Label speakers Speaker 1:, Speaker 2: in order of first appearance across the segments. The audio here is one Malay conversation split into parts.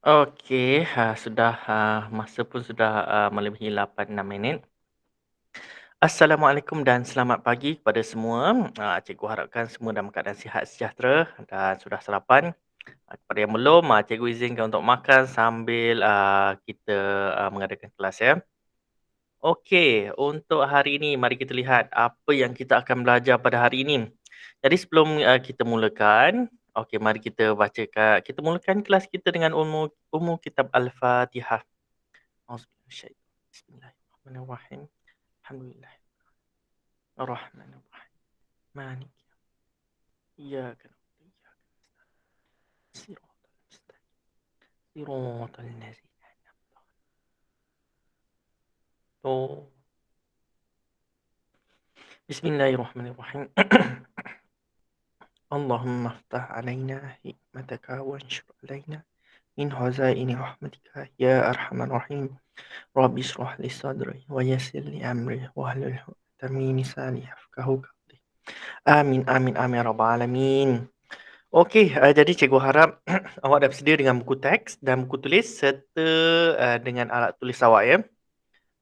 Speaker 1: Okey, sudah, masa pun sudah, melebihi 8-6 minit. Assalamualaikum dan selamat pagi kepada semua. Cikgu harapkan semua dalam keadaan sihat sejahtera dan sudah sarapan. Kepada yang belum, cikgu izinkan untuk makan sambil, kita, mengadakan kelas ya. Okey, untuk hari ini mari kita lihat apa yang kita akan belajar pada hari ini. Jadi sebelum, kita mulakan, okey mari kita bacakan kita mulakan kelas kita dengan ummu kitab Al-Fatihah. Auzubillahi minasyaitonir Bismillahirrahmanirrahim. Alhamdulillah. Ar-Rahmanir-Rahim. Maliki iyyaka na'budu wa iyyaka nasta'in. Shiratal mustaqim. Shiratal ladzina an'amta 'alaihim. Bismillahirrahmanirrahim. Allahumma iftah 'alaina hikmataka wanshur 'alaina min khazaini rahmatika ya arhamar rahim. Rabbi shrah li sadri wa yassir li amri wahlul 'uqdatam min lisani yafqahu qawli. Amin amin amin ya rabbal alamin. Okey, jadi cikgu harap awak dah bersedia dengan buku teks dan buku tulis serta, dengan alat tulis awak ya.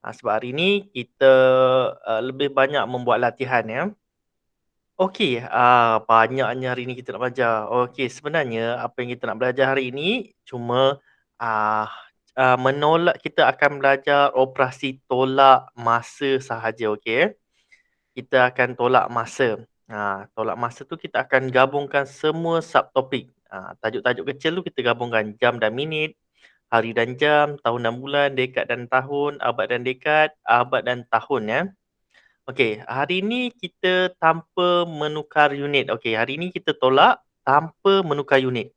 Speaker 1: Sebab hari ini kita, lebih banyak membuat latihan ya. Okey, banyaknya hari ini kita nak belajar. Okey, sebenarnya apa yang kita nak belajar hari ini cuma, ah, kita akan belajar operasi tolak masa sahaja, okey ya. Kita akan tolak masa. Tolak masa tu kita akan gabungkan semua subtopik. Tajuk-tajuk kecil tu kita gabungkan jam dan minit, hari dan jam, tahun dan bulan, dekad dan tahun, abad dan dekad, abad dan tahun ya. Okey, hari ini kita tanpa menukar unit. Okey, hari ini kita tolak tanpa menukar unit.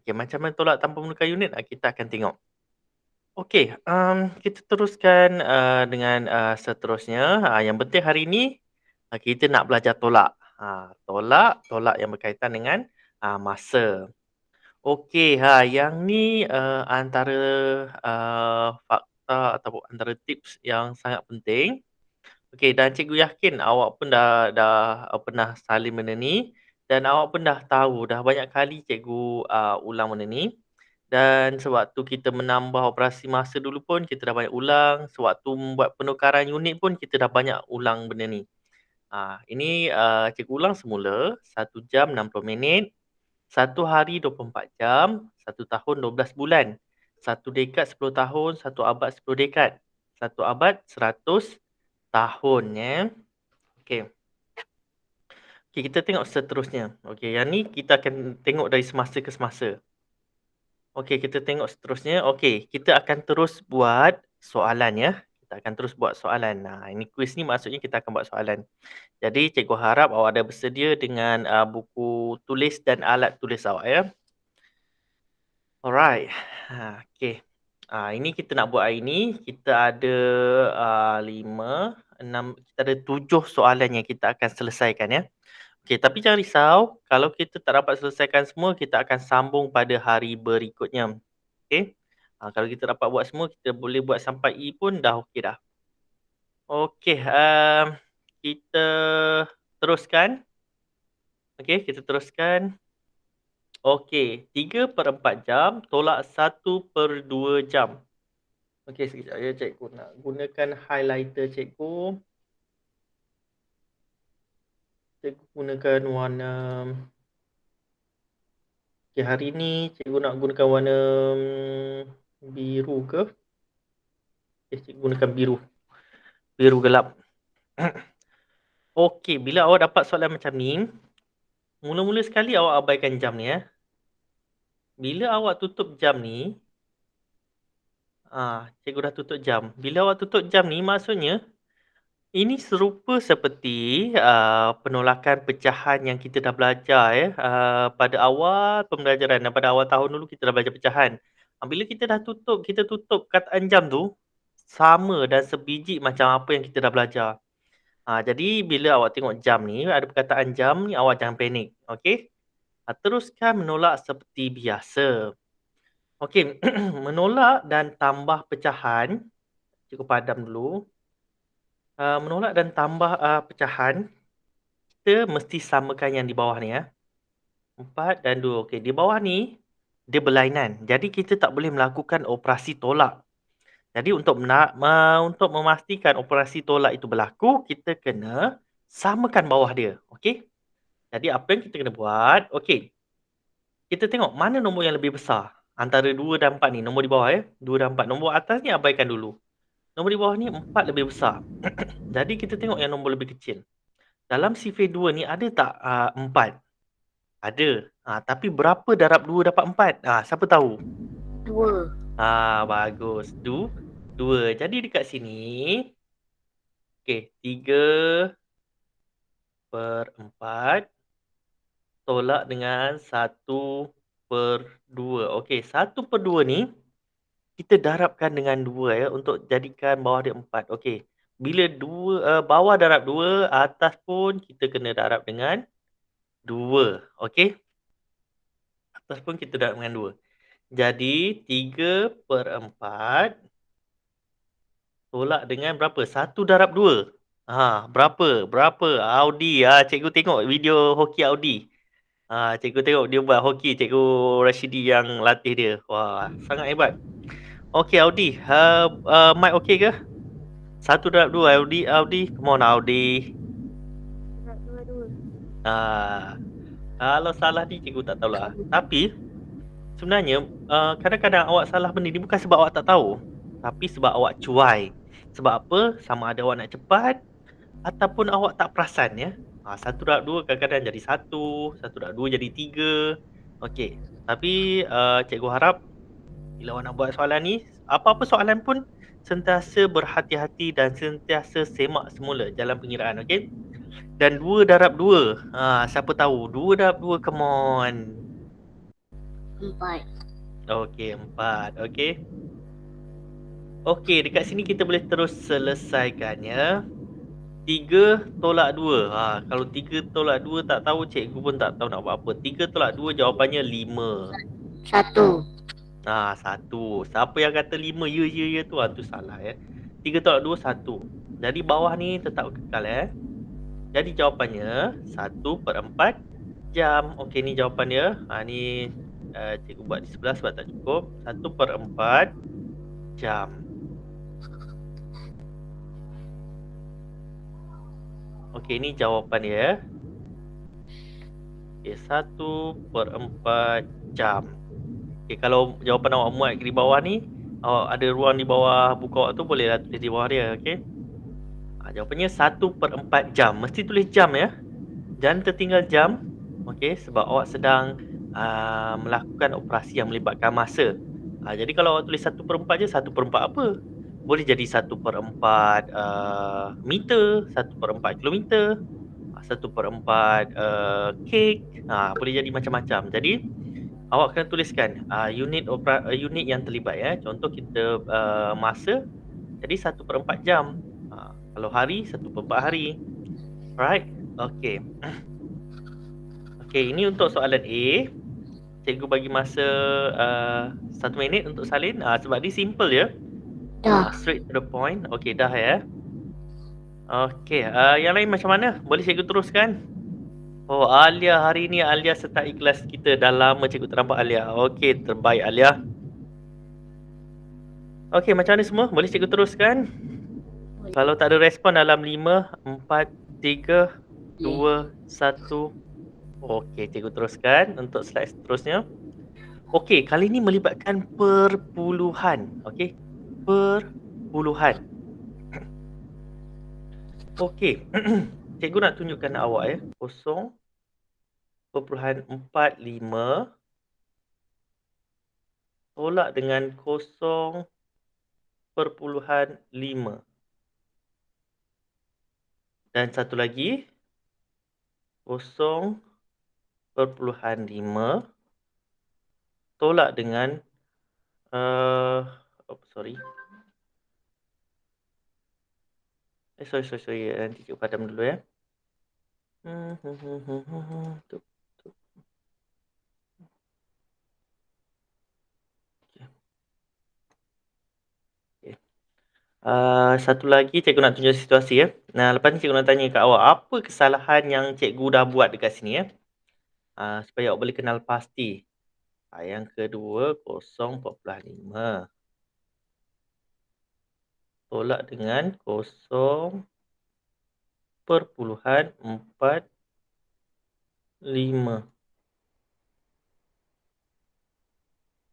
Speaker 1: Okey, macam mana tolak tanpa menukar unit? Kita akan tengok. Okey, kita teruskan, dengan, seterusnya. Yang penting hari ini, kita nak belajar tolak. Tolak yang berkaitan dengan, masa. Okey, yang ni, antara, fakta ataupun antara tips yang sangat penting. Okey, dan cikgu yakin awak pun dah, pernah salin benda ni dan awak pun dah tahu, dah banyak kali cikgu, ulang benda ni. Dan sewaktu kita menambah operasi masa dulu pun kita dah banyak ulang, sewaktu membuat penukaran unit pun kita dah banyak ulang benda ni. Ini, cikgu ulang semula, 1 jam 60 minit, 1 hari 24 jam, 1 tahun 12 bulan, 1 dekad 10 tahun, 1 abad 10 dekad, 1 abad 100 tahun ya. Okey. Okey, kita tengok seterusnya. Okey, yang ni kita akan tengok dari semasa ke semasa. Okey, kita tengok seterusnya. Okey, kita akan terus buat soalan ya. Kita akan terus buat soalan. Ini kuis ni maksudnya kita akan buat soalan. Jadi cikgu harap awak ada bersedia dengan, buku tulis dan alat tulis awak ya. Alright. Okey. Ini kita nak buat hari ni, kita ada, 5, 6, kita ada 7 soalan yang kita akan selesaikan ya. Okey, tapi jangan risau, kalau kita tak dapat selesaikan semua, kita akan sambung pada hari berikutnya. Okey? Kalau kita dapat buat semua, kita boleh buat sampai E pun dah okey dah. Okey, kita teruskan. Okey, kita teruskan. Okey, 3/4 jam tolak 1/2 jam. Okey, sekejap ya cikgu nak gunakan highlighter cikgu. Cikgu gunakan warna. Okey, hari ni cikgu nak gunakan warna, biru ke? Okey, cikgu gunakan biru. Biru gelap. Okey, bila awak dapat soalan macam ni, mula-mula sekali awak abaikan jam ni ya. Bila awak tutup jam ni, cikgu dah tutup jam. Bila awak tutup jam ni maksudnya ini serupa seperti, penolakan pecahan yang kita dah belajar ya, pada awal pembelajaran dan pada awal tahun dulu kita dah belajar pecahan. Bila kita dah tutup, kita tutup kataan jam tu, sama dan sebiji macam apa yang kita dah belajar. Jadi bila awak tengok jam ni, ada perkataan jam ni, awak jangan panik, okey? Teruskan menolak seperti biasa. Okey, menolak dan tambah pecahan, cikgu padam dulu. Menolak dan tambah, pecahan, kita mesti samakan yang di bawah ni ya. 4 dan 2. Okey, di bawah ni, dia berlainan. Jadi kita tak boleh melakukan operasi tolak. Jadi untuk memastikan operasi tolak itu berlaku, kita kena samakan bawah dia. Okey? Jadi apa yang kita kena buat, okey. Kita tengok mana nombor yang lebih besar. Antara 2 dan 4 ni, nombor di bawah ya. 2 dan 4. Nombor atas ni abaikan dulu. Nombor di bawah ni 4 lebih besar. Jadi kita tengok yang nombor lebih kecil. Dalam sifir 2 ni ada tak 4? Ada. Tapi berapa darab 2 dapat 4? Siapa tahu?
Speaker 2: 2.
Speaker 1: Bagus. 2. Jadi dekat sini, okey, 3/4 tolak dengan 1/2. Okey, 1/2 ni kita darabkan dengan 2 ya untuk jadikan bawah dia 4. Okey. Bila bawah darab 2, atas pun kita kena darab dengan 2. Okey? Atas pun kita darab dengan 2. Jadi 3/4 tolak dengan berapa? 1 darab 2. Berapa? Berapa? Audi. Cikgu tengok video hoki Audi. Cikgu tengok dia buat hoki, Cikgu Rashidi yang latih dia. Wah, sangat hebat. Okey Audi, mic okey ke? 1 darab 2 Audi. Come on Audi.
Speaker 2: Darab 2.
Speaker 1: Kalau salah ni cikgu tak tahulah. Tapi sebenarnya kadang-kadang awak salah benda ni bukan sebab awak tak tahu, tapi sebab awak cuai. Sebab apa? Sama ada awak nak cepat ataupun awak tak perasan ya. 1 darab 2 kadang-kadang jadi 1, 1 darab 2 jadi 3. Okey. Tapi cikgu harap bila awak nak buat soalan ni, apa-apa soalan pun sentiasa berhati-hati dan sentiasa semak semula jalan pengiraan, okey? Dan 2 darab 2. Siapa tahu? 2 darab 2, come on.
Speaker 2: 4.
Speaker 1: Okey, 4. Okey. Okey, dekat sini kita boleh terus selesaikannya. 3 tolak 2. Kalau 3 tolak 2 tak tahu, cikgu pun tak tahu nak buat apa. 3 tolak 2 jawapannya 5.
Speaker 2: 1.
Speaker 1: 1. Siapa yang kata 5 ya tu salah ya. 3 tolak 2 1. Jadi bawah ni tetap kekal ya. Jadi jawapannya 1/4 jam. Okey, ni jawapan dia. Ni cikgu buat di sebelah sebab tak cukup. 1/4 jam. Okey, ni jawapan dia. Okey, 1/4 jam. Okey, kalau jawapan awak muat di bawah ni, awak ada ruang di bawah buku awak tu, bolehlah tulis di bawah dia, okey. Jawapannya 1/4 jam. Mesti tulis jam ya. Jangan tertinggal jam. Okey, sebab awak sedang melakukan operasi yang melibatkan masa. Jadi kalau awak tulis 1/4 je, 1/4 apa? Boleh jadi 1/4 meter, 1/4 kilometer, 1/4 kek. Boleh jadi macam-macam. Jadi awak kena tuliskan unit yang terlibat ya. Contoh kita masa, jadi 1/4 jam. Kalau hari, 1/4 hari. Alright? Okey. Okey, ini untuk soalan A. Cikgu bagi masa 1 minit untuk salin. Sebab ni simple je.
Speaker 2: Dah.
Speaker 1: Straight to the point. Okey, dah ya. Okey, yang lain macam mana? Boleh cikgu teruskan? Oh, Alia hari ni, Alia start ikhlas kita. Dah lama cikgu tak nampak Alia. Okey, terbaik Alia. Okey, macam mana semua? Boleh cikgu teruskan?
Speaker 2: Boleh.
Speaker 1: Kalau tak ada respon dalam 5, 4, 3, 2, 1. Okey, cikgu teruskan untuk slide seterusnya. Okey, kali ni melibatkan perpuluhan. Okey, perpuluhan. Okey, cikgu nak tunjukkan awak ya. 0.45 tolak dengan 0.5. Dan satu lagi 0.5 tolak dengan sorry. Sorry. Nanti cikgu padam dulu ya. Satu lagi cikgu nak tunjuk situasi ya. Lepas ni cikgu nak tanya kat awak, apa kesalahan yang cikgu dah buat dekat sini ya? Supaya awak boleh kenal pasti. Yang kedua 0,5. Tolak dengan 0,45.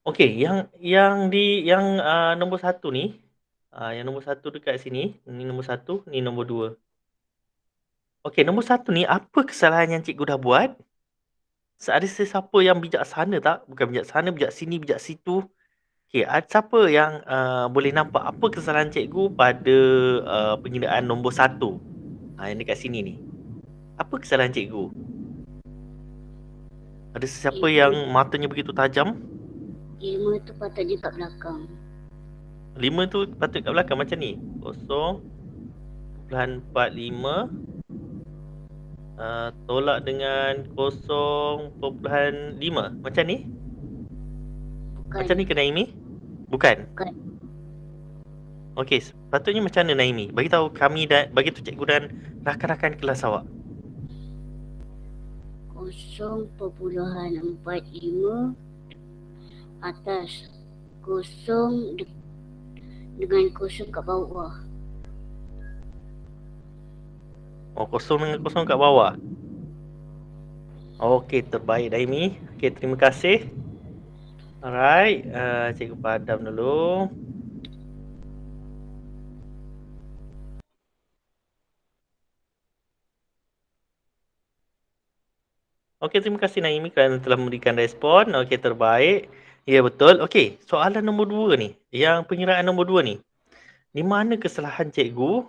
Speaker 1: Okey, yang nombor satu ni, yang nombor satu dekat sini, ni nombor satu, ni nombor dua. Okey, nombor satu ni apa kesalahan yang cikgu dah buat? Ada sesiapa yang bijaksana tak? Bukan bijaksana, bijak sini, bijak situ. Okey, siapa yang boleh nampak apa kesalahan cikgu pada pengiraan nombor satu? Yang dekat sini ni. Apa kesalahan cikgu? Ada sesiapa yang matanya begitu tajam?
Speaker 2: 5 tu patut dia kat belakang.
Speaker 1: 5 tu patut kat belakang macam ni. 0.45 tolak dengan 0.5. Macam ni?
Speaker 2: Bukan.
Speaker 1: Macam ni ke Naimi? Bukan.
Speaker 2: Bukan.
Speaker 1: Okey, sepatutnya macam mana Naimi? Bagi tahu kami dan bagi tu cikgu dan rakan-rakan kelas awak.
Speaker 2: 0.45 atas 0 dengan 0 kat bawah.
Speaker 1: 0 dengan 0 kat bawah. Okey, terbaik Naimi. Okey, terima kasih. Alright, cikgu padam dulu. Okey, terima kasih Naimi kerana telah memberikan respon. Okey, terbaik. Ya, betul. Okey, soalan nombor 2 ni. Yang pengiraan nombor 2 ni. Di mana kesalahan cikgu?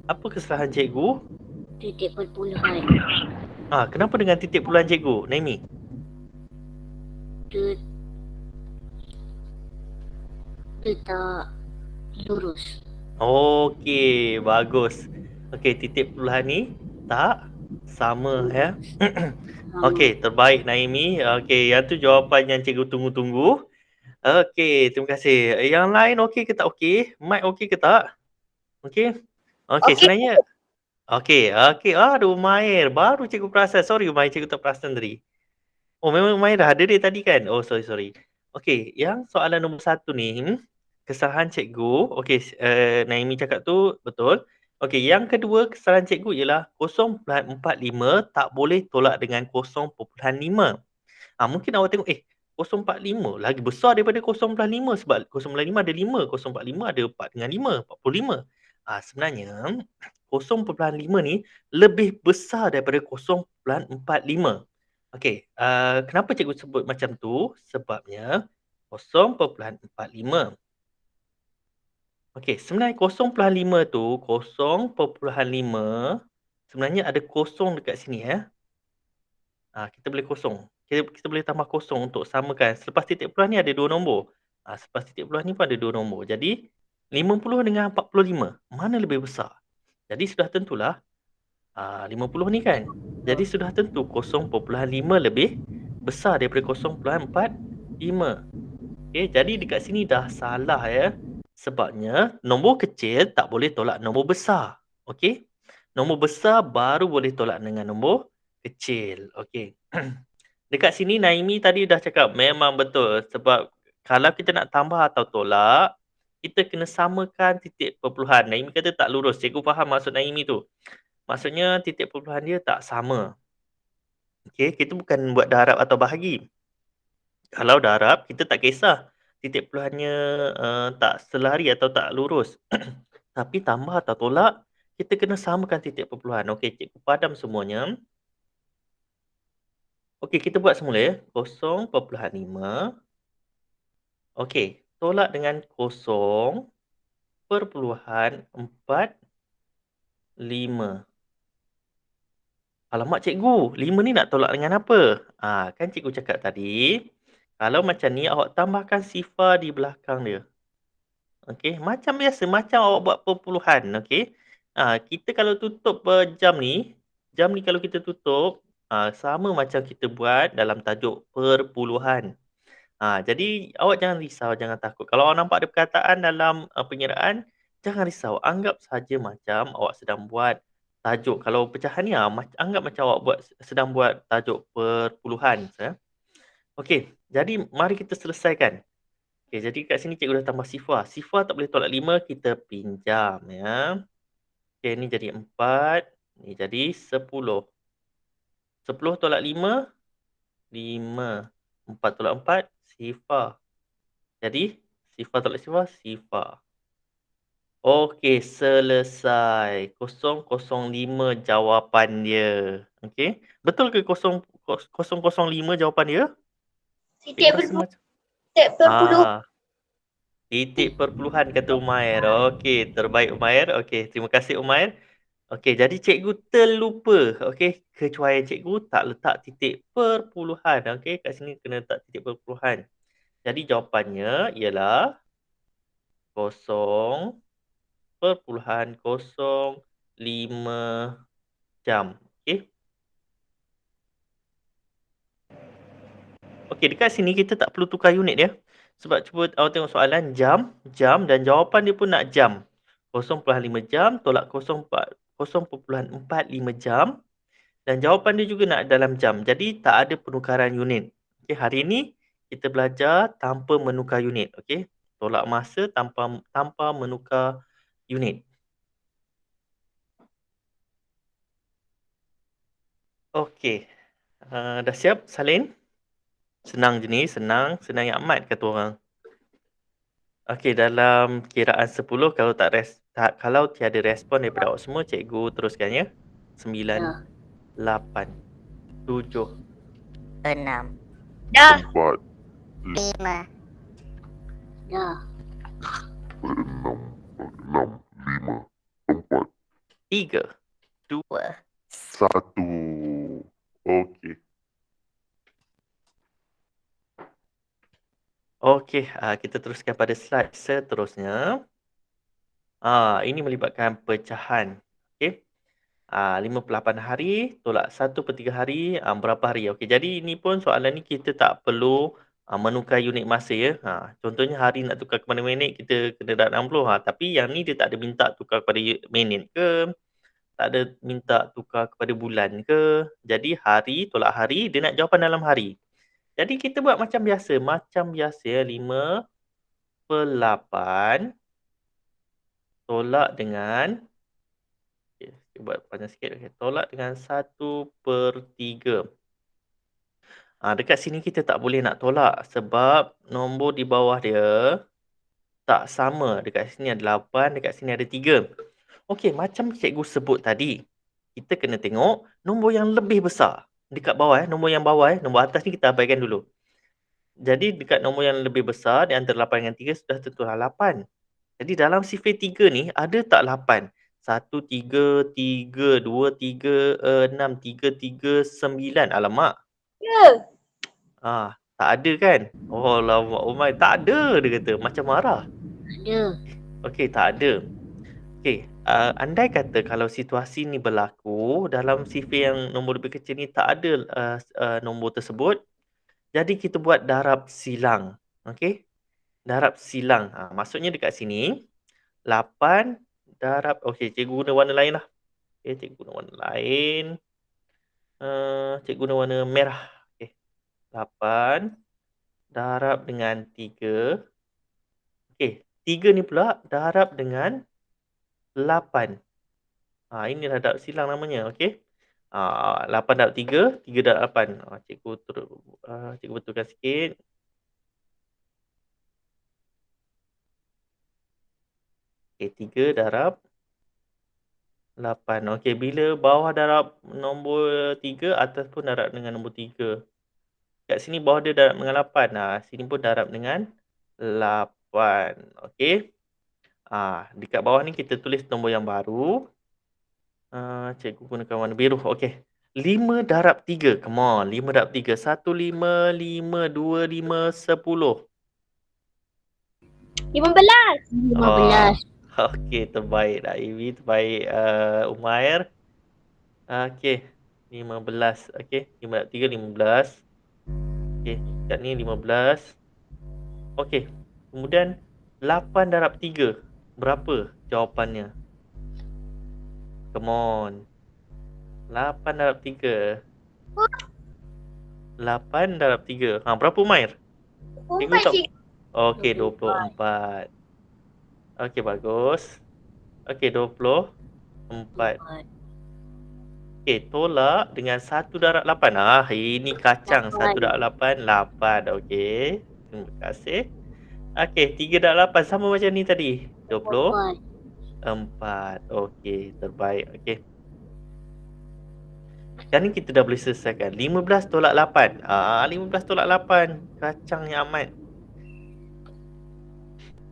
Speaker 1: Apa kesalahan cikgu?
Speaker 2: Titik perpuluhan.
Speaker 1: Kenapa dengan titik puluhan cikgu, Naimi?
Speaker 2: Dia tak lurus.
Speaker 1: Okey, bagus. Okey, titik puluhan ni tak sama ya. Okey, terbaik Naimi. Okey, yang tu jawapan yang cikgu tunggu-tunggu. Okey, terima kasih. Yang lain okey ke tak okey? Mic okey ke tak? Okey. Okey,
Speaker 2: Okey.
Speaker 1: sebenarnya okey. Aduh, Umair. Baru cikgu perasan. Sorry Umair, cikgu tak perasan tadi. Oh, memang Umair dah ada dia tadi kan? Oh, sorry. Okey, yang soalan nombor 1 ni, kesalahan cikgu. Okey, Naimi cakap tu betul. Okey, yang kedua kesalahan cikgu ialah 0.45 tak boleh tolak dengan 0.5. Mungkin awak tengok 0.45 lagi besar daripada 0.5 sebab 0.5 ada 5, 0.45 ada 4 dengan 5, 45. Sebenarnya 0.5 ni lebih besar daripada 0.45. Okey, kenapa cikgu sebut macam tu? Sebabnya 0.45. Okey, sebenarnya 0.5 tu 0.5 sebenarnya ada kosong dekat sini ya. Kita boleh kosong. Kita boleh tambah kosong untuk samakan. Selepas titik puluhan ni ada 2 nombor. Selepas titik puluhan ni pun ada 2 nombor. Jadi 50 dengan 45, mana lebih besar? Jadi sudah tentulah 50 ni kan. Jadi sudah tentu 0.5 lebih besar daripada 0.45. Okey, jadi dekat sini dah salah ya. Sebabnya nombor kecil tak boleh tolak nombor besar. Okey? Nombor besar baru boleh tolak dengan nombor kecil. Okey. Dekat sini Naimi tadi dah cakap memang betul sebab kalau kita nak tambah atau tolak, kita kena samakan titik perpuluhan. Naimi kata tak lurus. Cikgu faham maksud Naimi tu. Maksudnya titik perpuluhan dia tak sama. Okey, kita bukan buat darab atau bahagi. Kalau darab, kita tak kisah titik perpuluhannya tak selari atau tak lurus. Tapi tambah atau tolak, kita kena samakan titik perpuluhan. Okey, cikgu padam semuanya. Okey, kita buat semula ya. 0.5. Okey, tolak dengan 0.45. Alamak cikgu, 5 ni nak tolak dengan apa? Kan cikgu cakap tadi, kalau macam ni awak tambahkan sifar di belakang dia. Okey, macam biasa, macam awak buat perpuluhan, okey. Kita kalau tutup jam ni kalau kita tutup, sama macam kita buat dalam tajuk perpuluhan. Jadi awak jangan risau, jangan takut. Kalau awak nampak ada perkataan dalam pengiraan, jangan risau. Anggap saja macam awak sedang buat tajuk. Kalau pecahan ni anggap macam awak sedang buat tajuk perpuluhan. Okey, jadi mari kita selesaikan. Okey, jadi kat sini cikgu dah tambah sifar. Sifar tak boleh tolak 5, kita pinjam ya. Okey, ni jadi 4, ni jadi 10. 10 tolak 5, 5. 4 tolak 4, sifar. Jadi, sifar tolak sifar, sifar. Okey, selesai. 005 jawapan dia. Okey, betul ke 005 jawapan dia?
Speaker 2: Titik
Speaker 1: Cikgu rasa
Speaker 2: berpuluh.
Speaker 1: macam
Speaker 2: Titik berpuluh.
Speaker 1: titik perpuluhan kata Umair. Okey, terbaik Umair. Okey, terima kasih Umair. Okey, jadi cikgu terlupa. Okey, kecuali cikgu tak letak titik perpuluhan. Okey, kat sini kena letak titik perpuluhan. Jadi jawapannya ialah 0.05 jam. Okey. Okey, dekat sini kita tak perlu tukar unit ya. Sebab cuba awak tengok soalan jam, jam dan jawapan dia pun nak jam. 0.5 jam tolak 0.45 jam dan jawapan dia juga nak dalam jam. Jadi tak ada penukaran unit. Okey, hari ini kita belajar tanpa menukar unit. Okey. Tolak masa tanpa menukar unit. Okey. Dah siap salin? Senang je ni, senang yang amat kata orang. Okey, dalam kiraan 10 kalau tiada respon daripada awak semua, cikgu teruskan ya. 9,
Speaker 2: Dah.
Speaker 1: 8, 7,
Speaker 3: 6,
Speaker 2: Dah.
Speaker 3: 5,
Speaker 2: Dah.
Speaker 1: 3, 2,
Speaker 3: 1.
Speaker 1: Okey. Okey, kita teruskan pada slide seterusnya. Ini melibatkan pecahan. Okey. 58 hari tolak 1/3 hari, berapa hari? Okey, jadi ini pun soalan ni kita tak perlu menukar unit masa ya. Contohnya hari nak tukar kepada minit, kita kena dah 60. Tapi yang ni dia tak ada minta tukar kepada minit ke, tak ada minta tukar kepada bulan ke. Jadi hari tolak hari, dia nak jawapan dalam hari. Jadi kita buat macam biasa ya, 5/8 tolak dengan okey, kita buat panjang sikit. Okey, tolak dengan 1/3. Dekat sini kita tak boleh nak tolak sebab nombor di bawah dia tak sama. Dekat sini ada 8, dekat sini ada 3. Okey, macam cikgu sebut tadi, kita kena tengok nombor yang lebih besar. Dekat bawah nombor atas ni kita abaikan dulu. Jadi dekat nombor yang lebih besar di antara 8 dengan 3 sudah tentulah 8. Jadi dalam sifir 3 ni ada tak 8? 1, 3, 3, 2, 3, 6, 3, 3, 9. Alamak.
Speaker 2: Ya.
Speaker 1: Tak ada kan? Oh, alamak Umar, tak ada dia kata. Macam marah.
Speaker 2: Ada.
Speaker 1: Okey, tak ada. Okey, andai kata kalau situasi ni berlaku dalam sifir yang nombor lebih kecil ni tak ada nombor tersebut, jadi kita buat darab silang. Okey? Darab silang. Maksudnya dekat sini 8 darab, okey, cikgu guna warna lain lah. Okey, cikgu guna warna lain. Cikgu guna warna merah. Okey. 8 darab dengan 3. Okey, 3 ni pula darab dengan 8. Inilah darab silang namanya. Okey. 8 darab 3, 3 darab 8. Cikgu betulkan sikit. Okey, 3 darab 8. Okey, bila bawah darab nombor 3, atas pun darab dengan nombor 3. Kat sini bawah dia darab dengan 8. Sini pun darab dengan 8. Okey. Dekat bawah ni kita tulis nombor yang baru. Cikgu gunakan warna biru. Okey. 5 darab 3. Come on. 5 darab 3. 1, 5, 5, 2, 5, 10.
Speaker 2: 15. 15.
Speaker 1: Okey, terbaik Ivy, terbaik Umair. Okey, 15. Okey, 5 darab 3, 15. Okey, kat ni 15. Okey, kemudian 8 darab 3. Berapa jawapannya? Come on. 8 darab 3. 8 darab 3. Berapa Umair? Cikgu tak... Okey, 24. Okey, bagus. Okey, 24. Okey, tolak dengan 1 darab 8. Ini kacang. 1 darab 8, 8. Okey. Terima kasih. Okey, 3 darab 8 sama macam ni tadi. 24. Okey, terbaik. Okey. Sekarang ni kita dah boleh selesaikan. 15 tolak 8. 15 tolak 8. Kacangnya amat.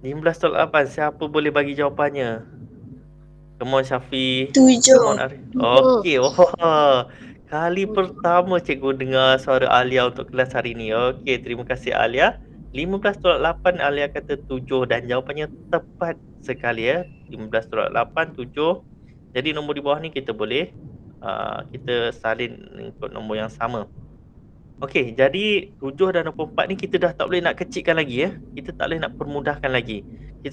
Speaker 1: 15 tolak 8. Siapa boleh bagi jawapannya? Come on, Syafi.
Speaker 2: 7.
Speaker 1: Come on, Arif. Okey. Kali pertama cikgu dengar suara Alia untuk kelas hari ni. Okey, terima kasih Alia. 15 tolak 8, Alia kata 7 dan jawapannya tepat sekali ya. 15 tolak 8, 7. Jadi nombor di bawah ni kita boleh kita salin ikut nombor yang sama. Okey, jadi 7 dan 24 ni kita dah tak boleh nak kecilkan lagi ya. Kita tak boleh nak permudahkan lagi. 7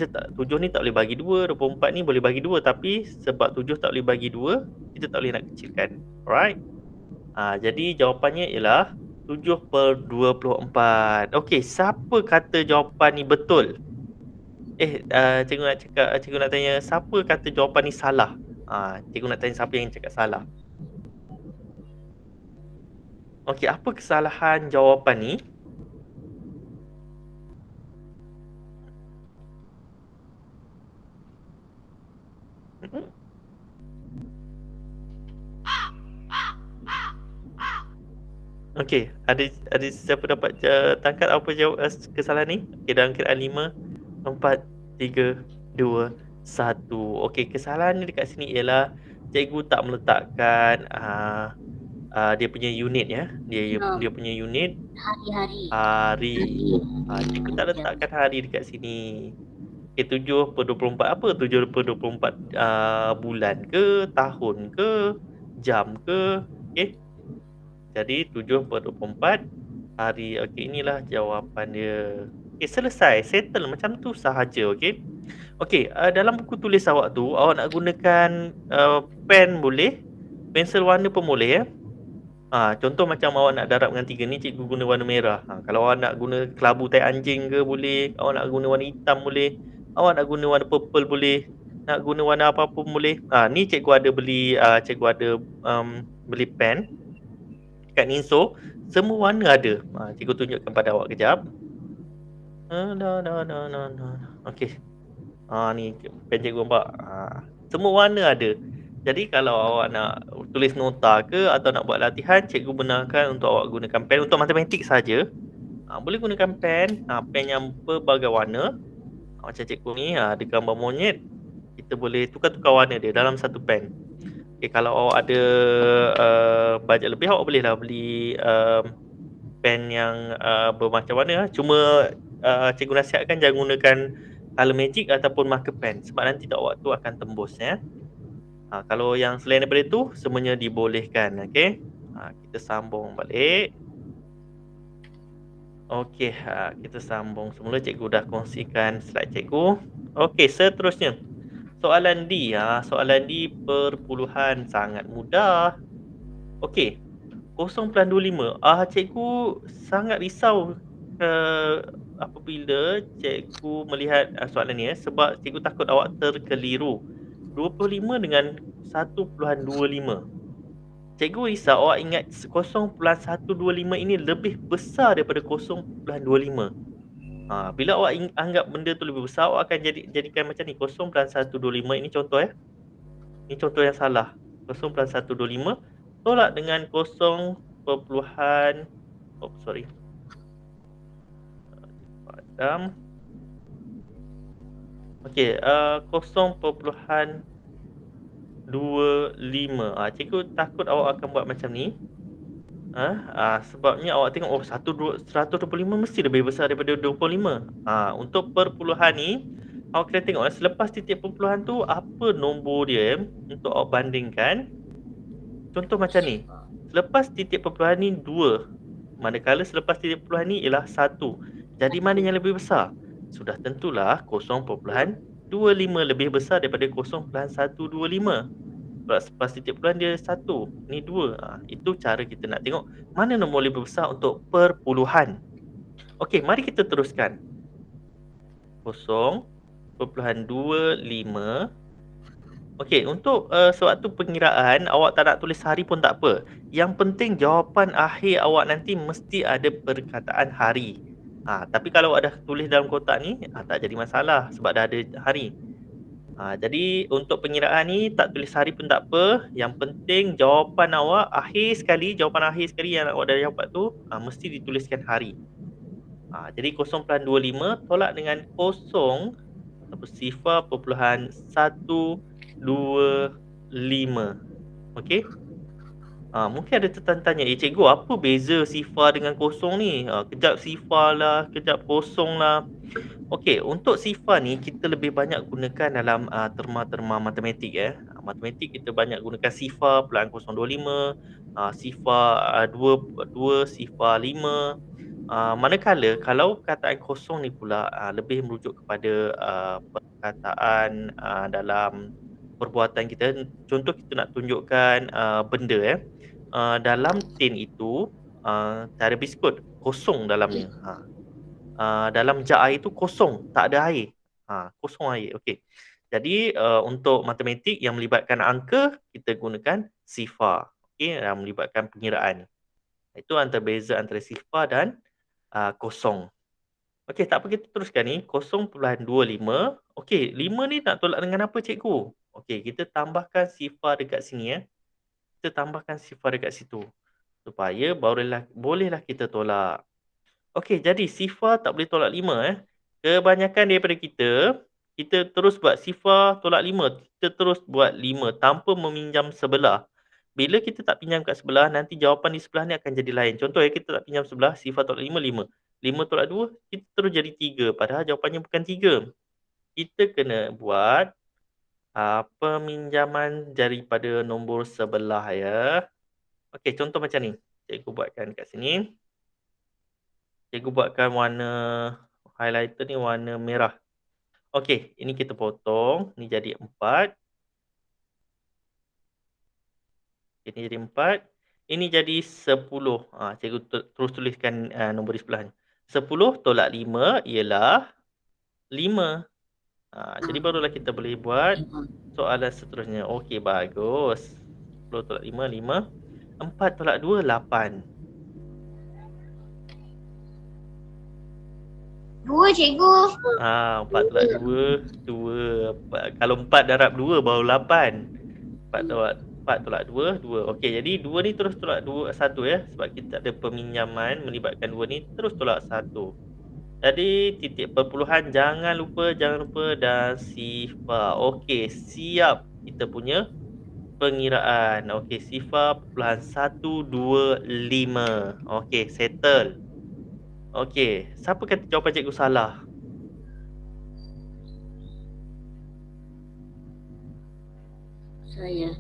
Speaker 1: ni tak boleh bagi 2, 24 ni boleh bagi 2, tapi sebab 7 tak boleh bagi 2, kita tak boleh nak kecilkan. Alright. Jadi jawapannya ialah 7/24. Okey, siapa kata jawapan ni betul? Cikgu nak tanya siapa kata jawapan ni salah? Cikgu nak tanya siapa yang cakap salah. Okey, apa kesalahan jawapan ni? Okey, ada siapa dapat tangkap apa jawab kesalahan ni? Okey, dalam kiraan 5, 4, 3, 2, 1. Okey, kesalahan ni dekat sini ialah cikgu tak meletakkan dia punya unit ya. Dia punya unit hari. Cikgu tak letakkan hari dekat sini. Okey, 7/24 apa? 7/24 bulan ke, tahun ke, jam ke? Okey. Jadi 7/24 hari. Okey, inilah jawapan dia. Okey, selesai. Settle macam tu sahaja, okey. Okey, dalam buku tulis awak tu, awak nak gunakan pen boleh, pensel warna pun boleh ya. Contoh macam awak nak darab dengan 3 ni, cikgu guna warna merah. Kalau awak nak guna kelabu tai anjing ke boleh, awak nak guna warna hitam boleh, awak nak guna warna purple boleh, nak guna warna apa pun boleh. Ni cikgu ada beli beli pen kat Ninso, semua warna ada. Cikgu tunjukkan pada awak kejap. Okey. Ni pen cikgu nampak. Semua warna ada. Jadi kalau awak nak tulis nota ke atau nak buat latihan, cikgu benarkan untuk awak gunakan pen untuk matematik saja. Boleh gunakan pen, pen yang berbagai warna. Macam cikgu ni ada gambar monyet. Kita boleh tukar-tukar warna dia dalam satu pen. Okay, kalau awak ada bajet lebih, awak bolehlah beli pen yang bermacam warna. Cuma cikgu nasihatkan jangan gunakan color magic ataupun marker pen sebab nanti awak tu akan tembus ya. Kalau yang selain daripada itu, semuanya dibolehkan. Okay. Kita sambung balik. Okey, kita sambung semula. Cikgu dah kongsikan slide cikgu. Okey, seterusnya. Soalan D. Soalan D perpuluhan sangat mudah. Okey. 0.25. Cikgu sangat risau apabila cikgu melihat soalan ni sebab cikgu takut awak terkeliru. 25 dengan 1.25. Cikgu risau awak ingat 0.125 ini lebih besar daripada 0.25. Bila awak anggap benda tu lebih besar, awak akan jadikan macam ni. 0.125 ini contoh ya. Ini contoh yang salah. 0.125 tolak dengan 0. Padam. Okey, 0.25. Cikgu takut awak akan buat macam ni. Sebabnya awak tengok 125 mesti lebih besar daripada 25. Untuk perpuluhan ni awak kena tengok selepas titik perpuluhan tu apa nombor dia untuk awak bandingkan. Contoh macam ni. Selepas titik perpuluhan ni 2. Manakala selepas titik perpuluhan ni ialah 1. Jadi mana yang lebih besar? Sudah tentulah 0.25 lebih besar daripada 0.125. Lepas titik perpuluhan dia 1. Ni 2. Itu cara kita nak tengok mana nombor lebih besar untuk perpuluhan. Okey, mari kita teruskan. 0.25. Okey, untuk sewaktu pengiraan awak tak nak tulis hari pun tak apa. Yang penting jawapan akhir awak nanti mesti ada perkataan hari. Tapi kalau awak dah tulis dalam kotak ni, tak jadi masalah sebab dah ada hari. Jadi untuk pengiraan ni tak tulis hari pun tak apa. Yang penting jawapan awak jawapan akhir sekali yang awak dah dapat tu mesti dituliskan hari. Jadi 0.25 tolak dengan 0 ataupun 0.125. Okey? Mungkin ada tertanya, cikgu apa beza sifar dengan kosong ni? Kejap sifar lah, kejap kosong lah. Okey, untuk sifar ni kita lebih banyak gunakan dalam terma-terma matematik Matematik kita banyak gunakan sifar, perlahan 0.25, sifar 2, sifar 5. Manakala kalau perkataan kosong ni pula lebih merujuk kepada perkataan dalam perbuatan kita. Contoh kita nak tunjukkan benda dalam tin itu cara biskut kosong dalamnya. Dalam jar air tu kosong, tak ada air. Kosong air. Okey. Jadi untuk matematik yang melibatkan angka kita gunakan sifar. Okey, yang melibatkan pengiraan. Itu antara beza antara sifar dan kosong. Okey, tak apa kita teruskan ni. 0.25. Okey, 5 ni nak tolak dengan apa cikgu? Okey, kita tambahkan sifar dekat sini Kita tambahkan sifar dekat situ. Supaya bolehlah kita tolak. Okey, jadi sifar tak boleh tolak 5 Kebanyakan daripada kita terus buat sifar tolak 5. Kita terus buat 5 tanpa meminjam sebelah. Bila kita tak pinjam kat sebelah, nanti jawapan di sebelah ni akan jadi lain. Contoh kita tak pinjam sebelah, sifar tolak 5, 5. 5 tolak 2, kita terus jadi 3. Padahal jawapannya bukan 3. Kita kena buat peminjaman daripada nombor sebelah Okey, contoh macam ni. Cikgu buatkan kat sini. Cikgu buatkan warna highlighter ni warna merah. Okey, ini kita potong. Ni jadi 4. Ini jadi 4. Ini jadi 10. Cikgu terus tuliskan nombor di sebelahnya. 10 tolak 5 ialah 5. Jadi barulah kita boleh buat soalan seterusnya. Okey, bagus. 10 tolak 5, 5. 4 tolak 2, 8.
Speaker 2: 2 cikgu.
Speaker 1: 4 tolak 2, 2. Kalau 4 darab 2 baru 8. 4 tolak 2, 2. Okey, jadi 2 ni terus tolak 1 sebab kita ada peminjaman melibatkan 2 ni terus tolak 1. Jadi titik perpuluhan jangan lupa dan sifar. Okey, siap kita punya pengiraan. Okey, sifar perpuluhan 125. Okey, settle. Okey, siapa kata jawapan cikgu salah?
Speaker 2: Saya.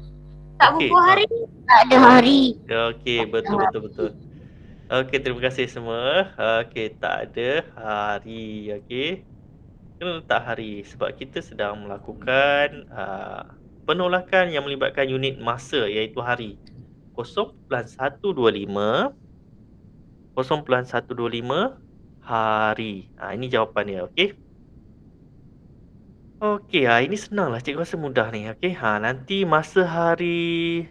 Speaker 2: Tak
Speaker 1: Okey,
Speaker 2: berapa hari? Tak ada hari.
Speaker 1: Okey, betul. Okey, terima kasih semua. Okey, tak ada hari. Okey. Kena letak hari sebab kita sedang melakukan penolakan yang melibatkan unit masa iaitu hari. 0.125 hari. Ini jawapan dia, okey. Okey, ini senanglah, cikgu rasa mudah ni, okey. Nanti masa hari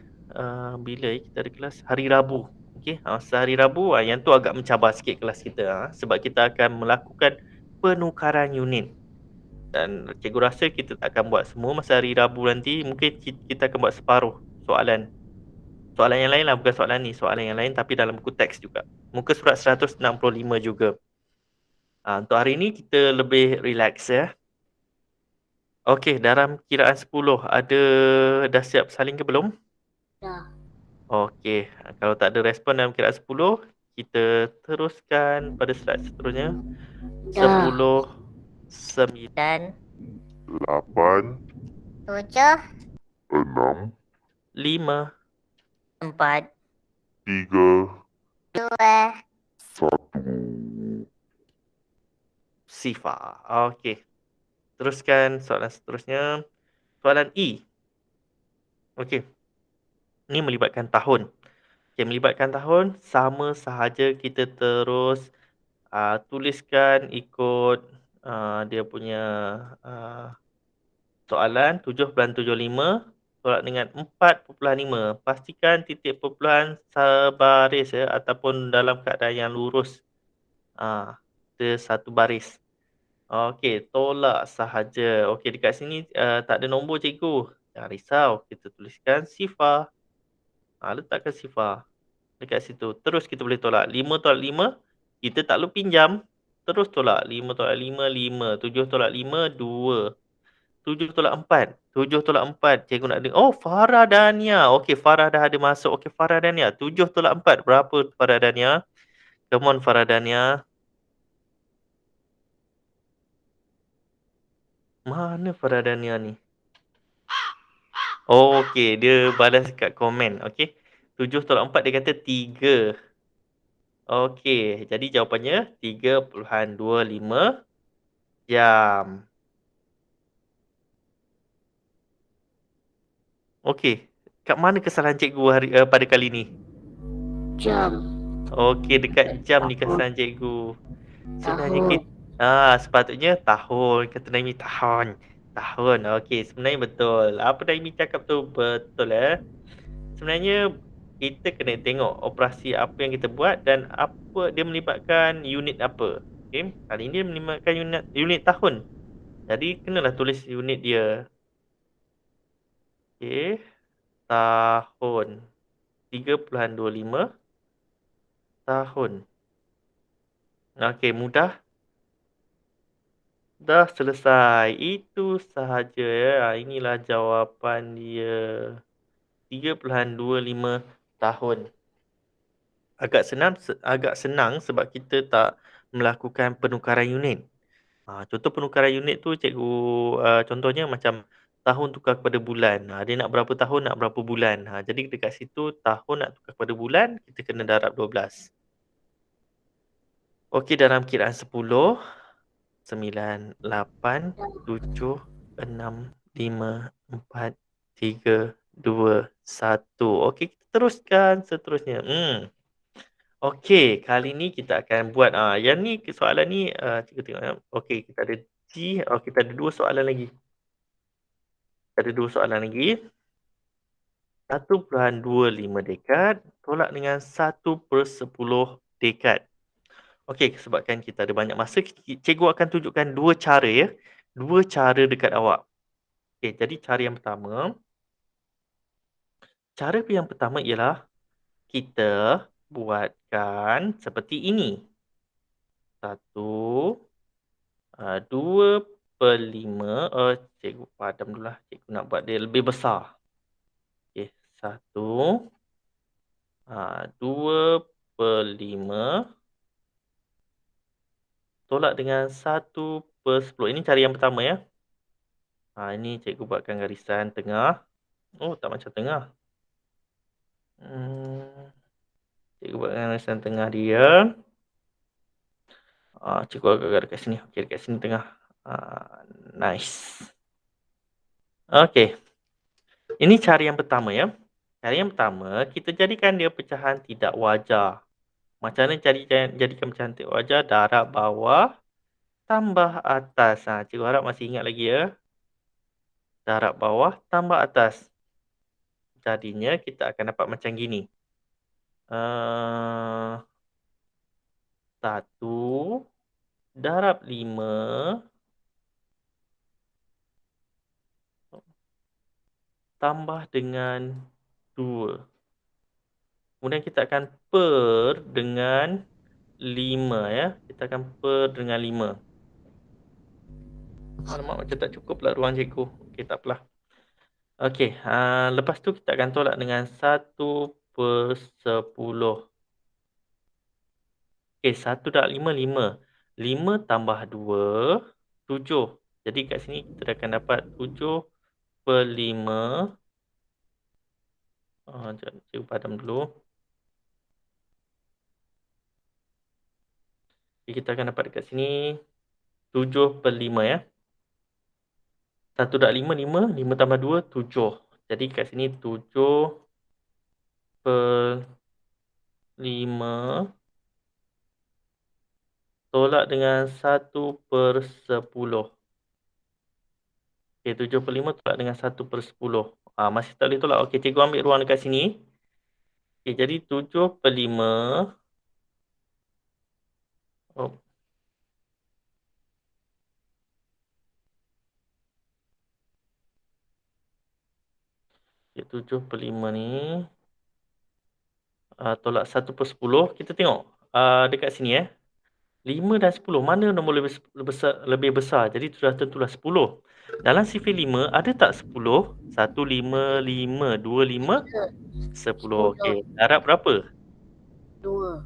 Speaker 1: bila kita ada kelas? Hari Rabu. Okey, masa hari Rabu yang tu agak mencabar sikit kelas kita sebab kita akan melakukan penukaran unit. Dan cikgu rasa kita tak akan buat semua masa hari Rabu nanti. Mungkin kita akan buat separuh soalan. Soalan yang lain lah, bukan soalan ni. Soalan yang lain tapi dalam buku teks juga. Muka surat 165 juga. Untuk hari ni kita lebih relax Okey, dalam kiraan 10 dah siap salin ke belum?
Speaker 2: Dah.
Speaker 1: Okey, kalau tak ada respon dalam kiraan 10, kita teruskan pada slide seterusnya. 10, 9,
Speaker 3: 8, 7,
Speaker 4: 6,
Speaker 1: 5,
Speaker 3: 4,
Speaker 4: 3,
Speaker 3: 2,
Speaker 4: 1.
Speaker 1: sifar. Okey. Teruskan soalan seterusnya. Soalan E. Okey. Ini melibatkan tahun. Okey, melibatkan tahun, sama sahaja kita terus tuliskan ikut dia punya uh, soalan 7.75 tolak dengan 4.5. Pastikan titik perpuluhan sebaris ya, ataupun dalam keadaan yang lurus. Satu baris. Okey, tolak sahaja. Okey, dekat sini tak ada nombor cikgu. Jangan risau, kita tuliskan sifar. Letakkan sifar dekat situ. Terus kita boleh tolak. 5 tolak 5, kita tak perlu pinjam. Terus tolak. 5 tolak 5, 5. 7 tolak 5, 2. 7 tolak 4. 7 tolak 4. Cikgu nak dengar. Oh, Farah Dania. Okey, Farah dah ada masuk. Okey, Farah Dania. 7 tolak 4. Berapa Farah Dania? Come on, Farah Dania. Mana Farah Dania ni? Oh, okey. Dia balas kat komen. Okey. 7 tolak 4 dia kata 3. Okey. Jadi jawapannya 3.25 jam. Okey. Kat mana kesalahan cikgu pada kali ni?
Speaker 2: Jam.
Speaker 1: Okey, dekat jam ni kesalahan cikgu. Sebenarnya
Speaker 2: Tahun.
Speaker 1: sepatutnya tahun. Kata Naimi tahun. Tahun. Okey, sebenarnya betul. Apa Naimi cakap tu betul Sebenarnya kita kena tengok operasi apa yang kita buat dan apa dia melibatkan unit apa. Okey, kali ini dia melibatkan unit tahun. Jadi kenalah tulis unit dia. Okey, tahun. 3.25 tahun. Okey, mudah. Dah selesai. Itu sahaja Inilah jawapan dia. 3.25 tahun. Agak senang sebab kita tak melakukan penukaran unit. Contoh penukaran unit tu cikgu contohnya macam tahun tukar kepada bulan. Dia nak berapa tahun, nak berapa bulan. Jadi dekat situ tahun nak tukar kepada bulan, kita kena darab 12. Okey, dalam kiraan 10, 9, 8, 7, 6, 5, 4, 3, 2, 1. Okey, kita teruskan seterusnya. Okey, kali ni kita akan buat yang ni soalan ni cikgu tengok. Okey, kita ada G. Kita ada 2 soalan lagi. Ada 2 soalan lagi. 1.25 dekad tolak dengan 1/10 dekad. Okey, sebabkan kita ada banyak masa, cikgu akan tunjukkan 2 cara 2 cara dekat awak. Okey, jadi cara yang pertama ialah kita buatkan seperti ini. 2/5. Cikgu padam dulu lah. Cikgu nak buat dia lebih besar. Okey, 2/5 tolak dengan 1/10. Ini cara yang pertama ini cikgu buatkan garisan tengah. Oh, tak macam tengah. Cikgu buatkan garisan tengah dia. Cikgu agak dekat sini. Okey, dekat sini tengah. Nice. Okey. Ini cara yang pertama Cara yang pertama, kita jadikan dia pecahan tidak wajar. Macam mana jadikan pecahan tidak wajar? Darab bawah tambah atas. Cikgu harap masih ingat lagi Darab bawah tambah atas. Jadinya kita akan dapat macam gini. 1 darab 5 tambah dengan 2. Kemudian kita akan per dengan 5 Kita akan per dengan 5. Alamak, macam tak cukup pula ruang cikgu. Okey, tak apalah. Okey, lepas tu kita akan tolak dengan 1/10. Okey, 1 darab 5, 5. 5 tambah 2, 7. Jadi kat sini kita akan dapat 7/5. Cikgu padam dulu. Jadi kita akan dapat dekat sini 7/5 1 darab 5, 5. 5 tambah 2, 7. Jadi kat sini 7/5 tolak dengan 1/10. Okey, 7/5 tolak dengan 1/10. Masih tak boleh tolak. Okey, cikgu ambil ruang dekat sini. Okey, jadi 7/5. Oh. Okey, 7/5 ni tolak 1/10. Kita tengok dekat sini 5 dan 10. Mana nombor lebih besar? Jadi sudah tentulah 10. Dalam sifir 5 ada tak 10? 1, 5, 5, 2, 5, 10. Okey, darab berapa?
Speaker 2: 2.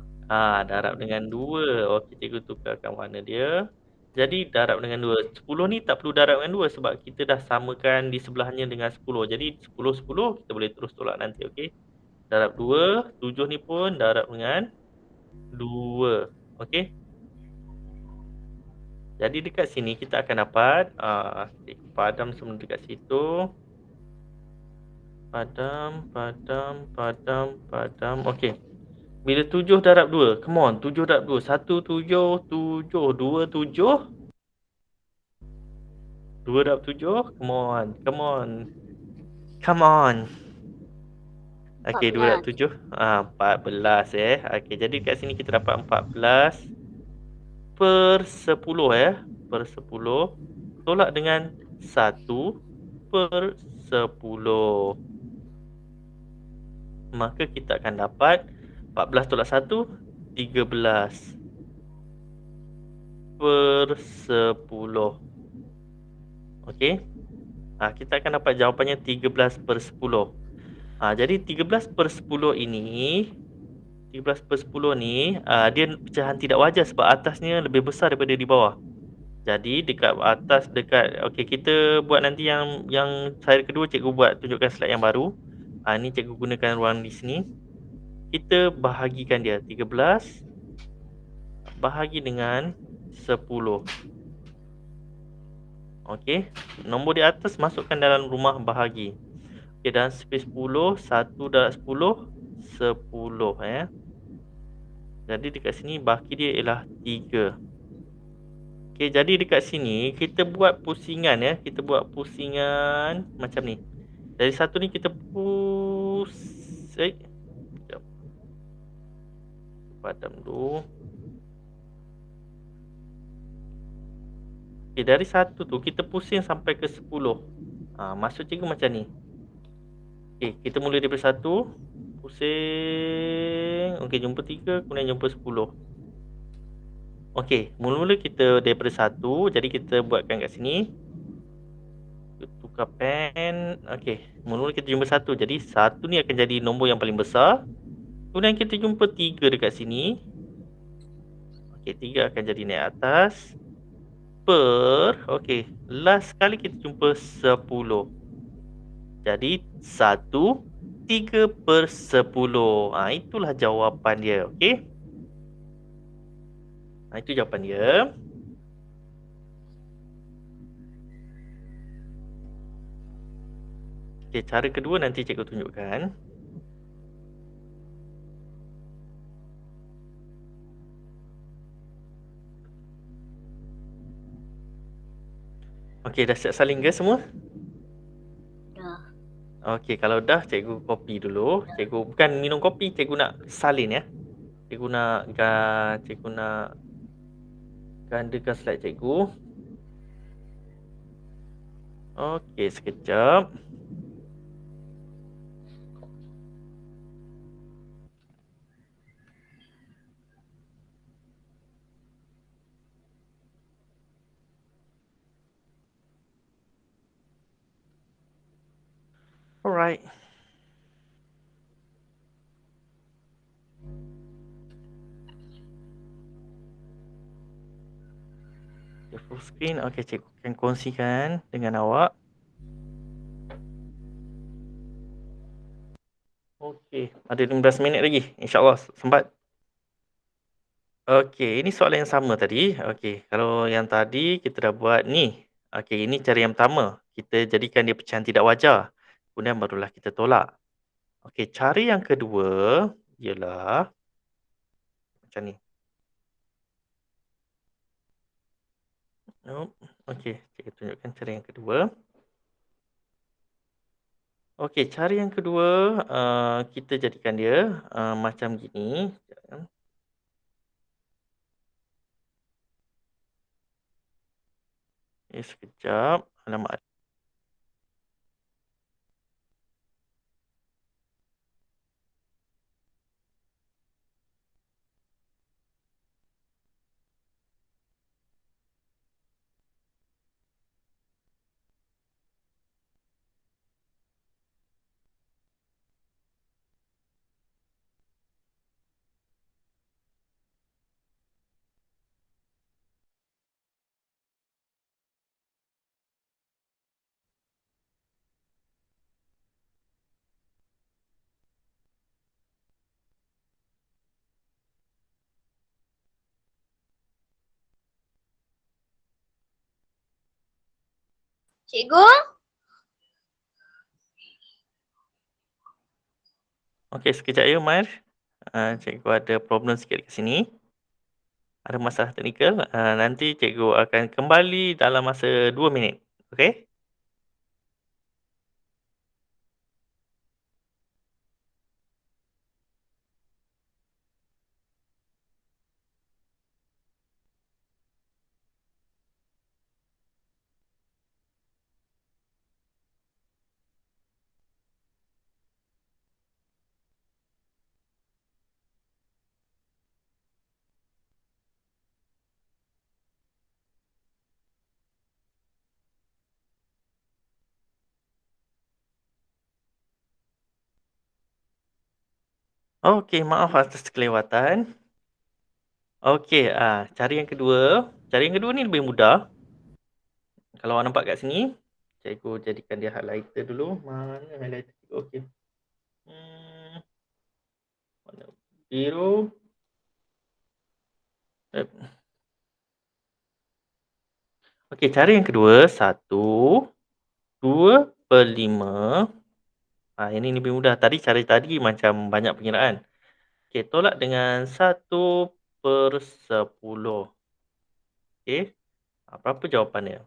Speaker 1: Darab dengan 2. Okey, cikgu tukarkan warna dia. Jadi darab dengan 2. 10 ni tak perlu darab dengan 2 sebab kita dah samakan di sebelahnya dengan 10. Jadi 10, 10 kita boleh terus tolak nanti, okey. Darab 2, 7 ni pun darab dengan 2. Okey. Jadi dekat sini kita akan dapat cikgu padam semua dekat situ. Padam. Okey. Bila 7 darab 2, come on, 7 darab 2, 1, 7, 7, 2, 7. 2 darab 7, come on. Okey, 2 darab 7, 14 Okey, jadi kat sini kita dapat 14/10 per 10 tolak dengan 1/10. Maka kita akan dapat 14 tolak 1, 13/10. Okey. Kita akan dapat jawapannya 13/10. Jadi 13/10 ini 13/10 ni dia pecahan tidak wajar sebab atasnya lebih besar daripada di bawah. Jadi dekat atas okey, kita buat nanti yang slide kedua cikgu buat tunjukkan slide yang baru. Ni cikgu gunakan ruang di sini. Kita bahagikan dia 13 bahagi dengan 10. Okey, nombor di atas masukkan dalam rumah bahagi. Okey, dalam space 10, 1 darab 10, 10 Jadi dekat sini baki dia ialah 3. Okey, jadi dekat sini kita buat pusingan kita buat pusingan macam ni. Dari satu ni kita sekejap. Padam dulu. Okey, dari 1 tu kita pusing sampai ke 10. Maksud cikgu macam ni. Okey, kita mula daripada 1, pusing. Okey, jumpa 3, kemudian jumpa 10. Okey, mula-mula kita daripada 1, jadi kita buatkan kat sini. Tukar pen. Okey, mula-mula kita jumpa 1. Jadi 1 ni akan jadi nombor yang paling besar. Kemudian kita jumpa 3 dekat sini. Okey, 3 akan jadi naik atas. Okey, last sekali kita jumpa 10. Jadi 1, 3/10. Itulah jawapan dia. Okey. Itu jawapan dia. Okey, cara kedua nanti cikgu tunjukkan. Okey, dah siap salin ke semua?
Speaker 2: Dah.
Speaker 1: Okey, kalau dah cikgu copy dulu. Cikgu bukan minum kopi, cikgu nak salin Cikgu nak gandakan slide cikgu. Okey, sekejap. Alright. Full screen. Okey, cikgu akan kongsikan dengan awak. Okey, ada 15 minit lagi. InsyaAllah sempat. Okey, ini soalan yang sama tadi. Okey, kalau yang tadi kita dah buat ni. Okey, ini cara yang pertama. Kita jadikan dia pecahan tidak wajar. Kemudian barulah kita tolak. Okey, cara yang kedua ialah macam ni. Okey, cikgu tunjukkan cara yang kedua. Okey, cara yang kedua, kita jadikan dia, macam gini. Sekejap ya. Sekejap. Alamak.
Speaker 2: Cikgu?
Speaker 1: Okey, sekejap ya, Umair. Cikgu ada problem sikit kat sini. Ada masalah teknikal. Nanti cikgu akan kembali dalam masa 2 minit. Okey? Okey, maaf atas kelewatan. Okey, cara yang kedua ni lebih mudah. Kalau awak nampak kat sini, cikgu jadikan dia highlighter dulu. Mana highlighter cikgu? Okey. Mana? Biru. Okey, cara yang kedua, 1/2/5. Ini lebih mudah. Cara tadi macam banyak pengiraan. Okey, tolak dengan 1/10. Okey, berapa jawapannya?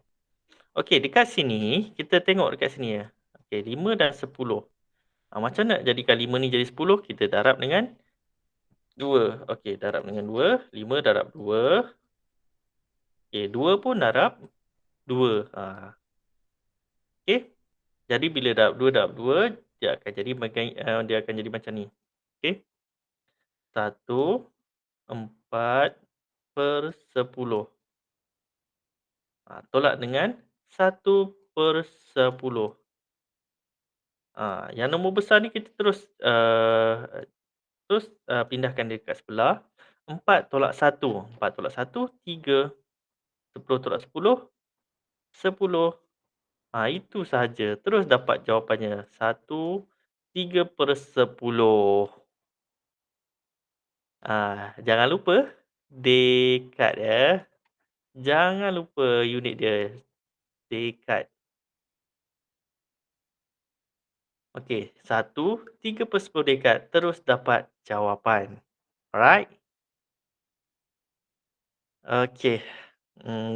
Speaker 1: Okey, dekat sini, kita tengok dekat sini ya. Okey, 5 dan 10. Macam nak jadikan 5 ni jadi 10? Kita darab dengan 2. Okey, darab dengan 2. 5 darab 2. Okey, 2 pun darab 2. Okey. Jadi bila darab 2, dia akan jadi macam ni. Okey. 1/4/10. Tolak dengan 1/10. Yang nombor besar ni kita terus pindahkan dia dekat sebelah. 4 tolak 1. 4 tolak 1, 3. 10 tolak 10, 10. Itu sahaja. Terus dapat jawapannya. 1/3/10. Jangan lupa dekad ya. Jangan lupa unit dia. Dekad. Okey, 1/3/10 dekad. Terus dapat jawapan. Alright? Okey.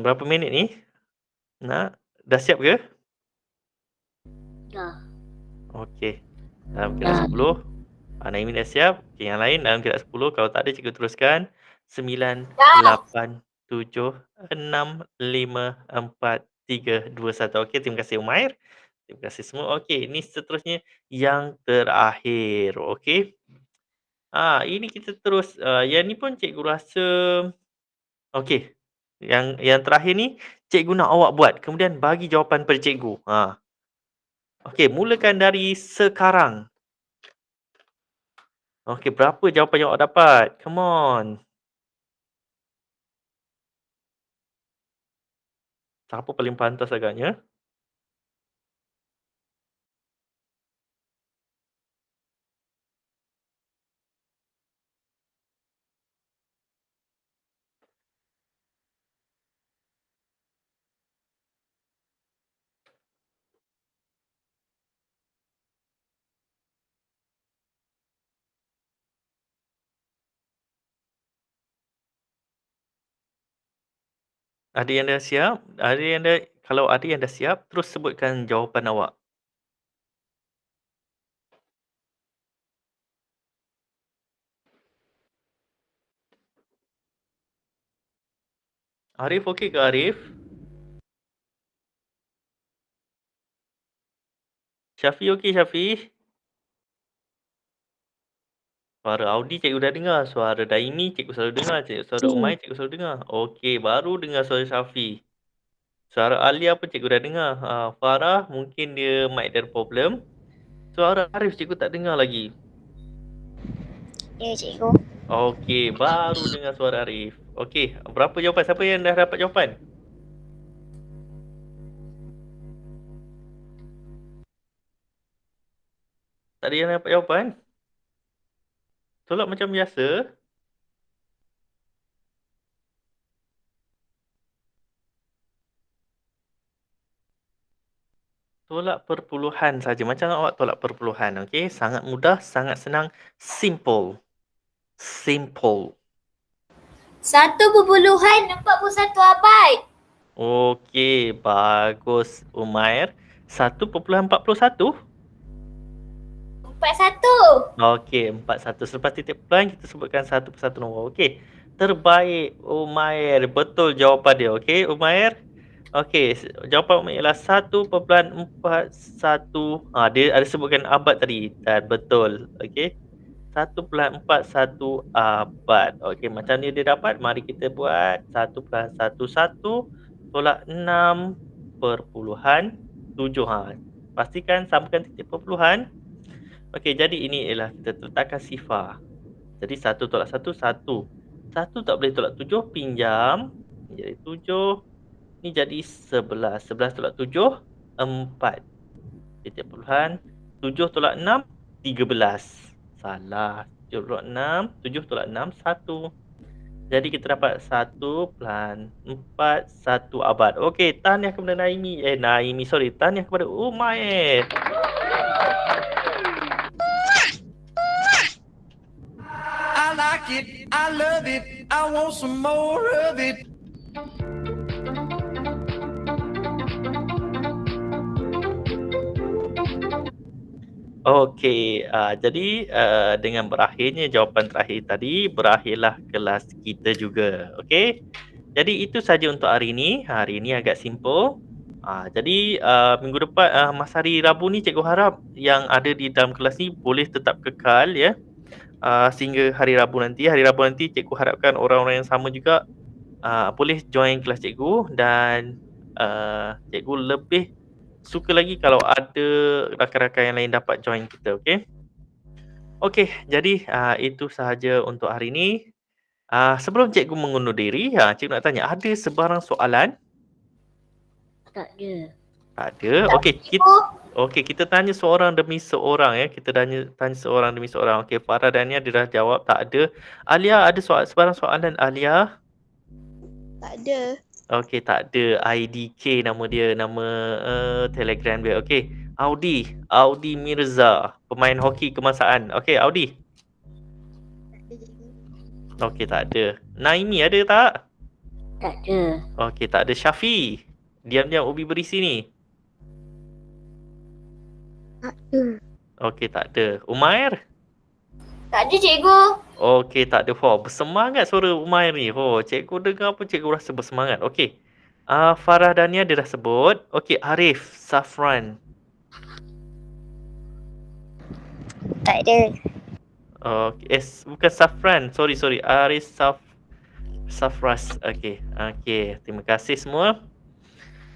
Speaker 1: Berapa minit ni? Dah siap ke?
Speaker 2: Dah.
Speaker 1: Okey. Dalam kira 10. Naimi dah siap. Okey, yang lain dalam kira 10. Kalau tak ada, cikgu teruskan. 9, 8, 7, 6, 5, 4, 3, 2, 1. Okey, terima kasih Umair. Terima kasih semua. Okey, ini seterusnya yang terakhir. Okey. Ini kita terus, yang ni pun cikgu rasa okey. Yang terakhir ni cikgu nak awak buat, kemudian bagi jawapan pada cikgu. Okey, mulakan dari sekarang. Okey, berapa jawapan yang awak dapat? Come on. Siapa paling pantas agaknya? Ada yang dah siap? Kalau ada yang dah siap, terus sebutkan jawapan awak. Arif okey ke Arif? Syafi okey Syafi? Suara Audi cikgu dah dengar, suara Daimi cikgu selalu dengar, suara Umay cikgu selalu dengar. Okey, baru dengar suara Syafi. Suara Alia pun cikgu dah dengar. Farah mungkin dia mic dia ada problem. Suara Arif cikgu tak dengar lagi.
Speaker 3: Ya, cikgu.
Speaker 1: Okey, baru dengar suara Arif. Okey, berapa jawapan? Siapa yang dah dapat jawapan? Tak ada yang dapat jawapan? Tolak macam biasa. Tolak perpuluhan saja. Macam awak tolak perpuluhan, okey? Sangat mudah, sangat senang. Simple. Simple.
Speaker 3: 1.41 abad.
Speaker 1: Okey, bagus Umair. 1.41?
Speaker 3: 41.
Speaker 1: Okey, 41. Selepas titik perpuluhan, kita sebutkan satu persatu nombor. Okey. Terbaik Umair. Betul jawapan dia. Okey, Umair. Okey, jawapan Umair ialah 1.41. Dia ada sebutkan abad tadi. Dan betul. Okey. 1.41 abad. Okey, macam ni dia dapat. Mari kita buat 1+11 tolak 6.7. Pastikan samakan titik perpuluhan. Okey, jadi ini ialah kita letakkan sifar. Jadi 1 tolak 1, 1. 1 tak boleh tolak 7, pinjam. Ini jadi 7. Ini jadi 11. 11 tolak 7, 4. Titik perpuluhan. 7 tolak 6, 13. Salah. 7 tolak 6, 7 tolak 6, 1. Jadi kita dapat 1+4, 1 abad. Okey, tahniah kepada tahniah kepada Umair.
Speaker 5: I like it, I love it, I want some more of it.
Speaker 1: Okey, jadi dengan berakhirnya jawapan terakhir tadi, berakhirlah kelas kita juga. Okey. Jadi itu saja untuk hari ini. Hari ini agak simple. Jadi minggu depan, masa hari Rabu ni cikgu harap yang ada di dalam kelas ni boleh tetap kekal ya. Sehingga hari Rabu nanti. Hari Rabu nanti cikgu harapkan orang-orang yang sama juga boleh join kelas cikgu dan cikgu lebih suka lagi kalau ada rakan-rakan yang lain dapat join kita, okey? Okey, jadi itu sahaja untuk hari ini. Sebelum cikgu mengundur diri, cikgu nak tanya, ada sebarang soalan?
Speaker 2: Tak ada.
Speaker 1: Tak ada. Okey, kita tanya seorang demi seorang ya. Kita tanya seorang demi seorang. Okey, Farah dan Nia dia dah jawab tak ada. Alia ada sebarang soalan Alia?
Speaker 6: Tak ada.
Speaker 1: Okey, tak ada. IDK nama dia, nama Telegram dia. Okey, Audi Mirza, pemain hoki kemasaan. Okey, Audi. Okey, tak ada. Naimi ada tak?
Speaker 2: Tak ada.
Speaker 1: Okey, tak ada. Syafi, diam-diam ubi berisi ni.
Speaker 3: Tak ada.
Speaker 1: Okey, tak ada. Umair?
Speaker 3: Tak ada, cikgu.
Speaker 1: Okey, tak ada. Bersemangat suara Umair ni. Cikgu dengar pun cikgu rasa bersemangat. Okey. Farah dan Nia dia dah sebut. Okey, Arif, Safran.
Speaker 3: Tak ada.
Speaker 1: Okey, bukan Safran. Sorry. Arif Safras. Okey. Terima kasih semua.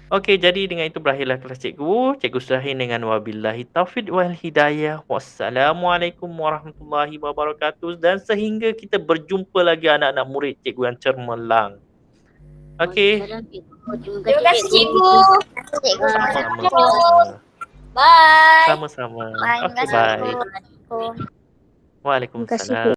Speaker 1: Okey, jadi dengan itu berakhirlah kelas cikgu. Cikgu sudahi dengan wabillahi taufiq wal hidayah. Wassalamualaikum warahmatullahi wabarakatuh. Dan sehingga kita berjumpa lagi anak-anak murid cikgu yang cermelang. Okey.
Speaker 3: Terima kasih, cikgu.
Speaker 1: Sama-sama.
Speaker 3: Bye.
Speaker 1: Sama-sama. Okey, bye. Waalaikumsalam.